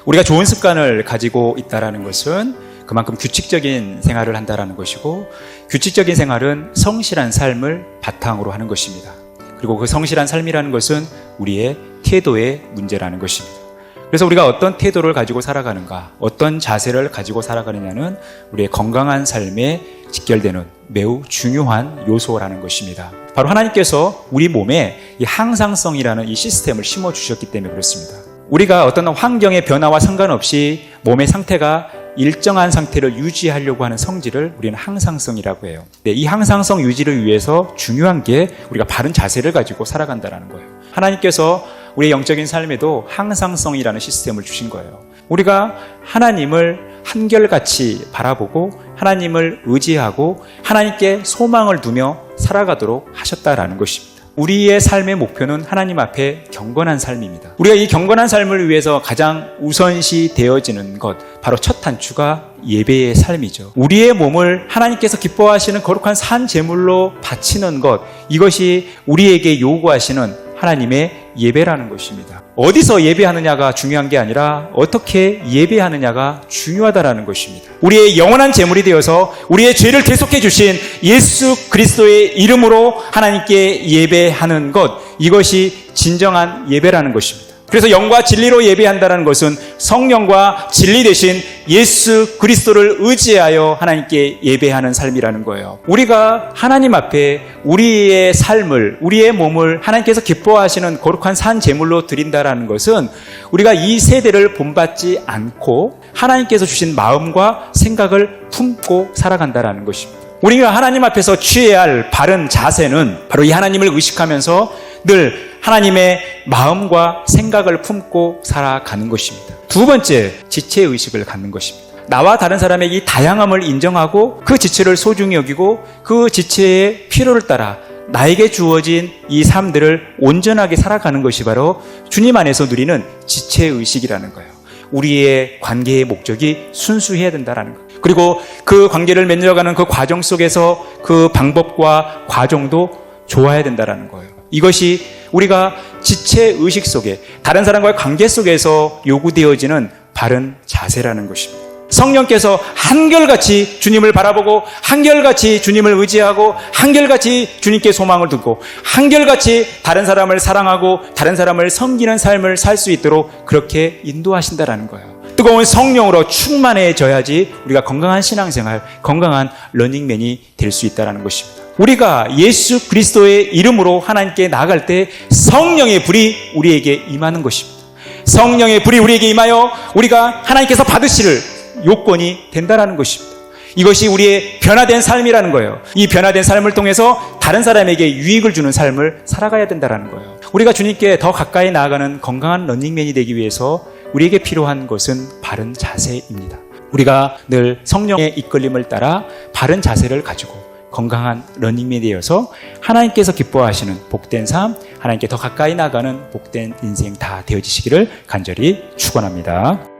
우리가 좋은 습관을 가지고 있다는 것은 그만큼 규칙적인 생활을 한다는 것이고, 규칙적인 생활은 성실한 삶을 바탕으로 하는 것입니다. 그리고 그 성실한 삶이라는 것은 우리의 태도의 문제라는 것입니다. 그래서 우리가 어떤 태도를 가지고 살아가는가, 어떤 자세를 가지고 살아가느냐는 우리의 건강한 삶에 직결되는 매우 중요한 요소라는 것입니다. 바로 하나님께서 우리 몸에 이 항상성이라는 이 시스템을 심어주셨기 때문에 그렇습니다. 우리가 어떤 환경의 변화와 상관없이 몸의 상태가 일정한 상태를 유지하려고 하는 성질을 우리는 항상성이라고 해요. 이 항상성 유지를 위해서 중요한 게 우리가 바른 자세를 가지고 살아간다는 거예요. 하나님께서 우리의 영적인 삶에도 항상성이라는 시스템을 주신 거예요. 우리가 하나님을 한결같이 바라보고 하나님을 의지하고 하나님께 소망을 두며 살아가도록 하셨다라는 것입니다. 우리의 삶의 목표는 하나님 앞에 경건한 삶입니다. 우리가 이 경건한 삶을 위해서 가장 우선시 되어지는 것, 바로 첫 단추가 예배의 삶이죠. 우리의 몸을 하나님께서 기뻐하시는 거룩한 산 제물로 바치는 것, 이것이 우리에게 요구하시는 하나님의 예배라는 것입니다. 어디서 예배하느냐가 중요한 게 아니라 어떻게 예배하느냐가 중요하다라는 것입니다. 우리의 영원한 제물이 되어서 우리의 죄를 대속해 주신 예수 그리스도의 이름으로 하나님께 예배하는 것, 이것이 진정한 예배라는 것입니다. 그래서 영과 진리로 예배한다는 것은 성령과 진리 대신 예수 그리스도를 의지하여 하나님께 예배하는 삶이라는 거예요. 우리가 하나님 앞에 우리의 삶을, 우리의 몸을 하나님께서 기뻐하시는 거룩한 산 제물로 드린다는 것은 우리가 이 세대를 본받지 않고 하나님께서 주신 마음과 생각을 품고 살아간다는 것입니다. 우리가 하나님 앞에서 취해야 할 바른 자세는 바로 이 하나님을 의식하면서 늘 하나님의 마음과 생각을 품고 살아가는 것입니다. 두 번째, 지체의식을 갖는 것입니다. 나와 다른 사람의 이 다양함을 인정하고 그 지체를 소중히 여기고 그 지체의 필요를 따라 나에게 주어진 이 삶들을 온전하게 살아가는 것이 바로 주님 안에서 누리는 지체의식이라는 거예요. 우리의 관계의 목적이 순수해야 된다는 거예요. 그리고 그 관계를 맺어가는 그 과정 속에서 그 방법과 과정도 좋아야 된다는 거예요. 이것이 우리가 지체의식 속에, 다른 사람과의 관계 속에서 요구되어지는 바른 자세라는 것입니다. 성령께서 한결같이 주님을 바라보고 한결같이 주님을 의지하고 한결같이 주님께 소망을 두고 한결같이 다른 사람을 사랑하고 다른 사람을 섬기는 삶을 살 수 있도록 그렇게 인도하신다는 거예요. 뜨거운 성령으로 충만해져야지 우리가 건강한 신앙생활, 건강한 러닝맨이 될 수 있다는 것입니다. 우리가 예수 그리스도의 이름으로 하나님께 나아갈 때 성령의 불이 우리에게 임하는 것입니다. 성령의 불이 우리에게 임하여 우리가 하나님께서 받으실 요건이 된다는 것입니다. 이것이 우리의 변화된 삶이라는 거예요. 이 변화된 삶을 통해서 다른 사람에게 유익을 주는 삶을 살아가야 된다는 거예요. 우리가 주님께 더 가까이 나아가는 건강한 러닝맨이 되기 위해서 우리에게 필요한 것은 바른 자세입니다. 우리가 늘 성령의 이끌림을 따라 바른 자세를 가지고 건강한 러닝맨이 되어서 하나님께서 기뻐하시는 복된 삶, 하나님께 더 가까이 나가는 복된 인생 다 되어지시기를 간절히 축원합니다.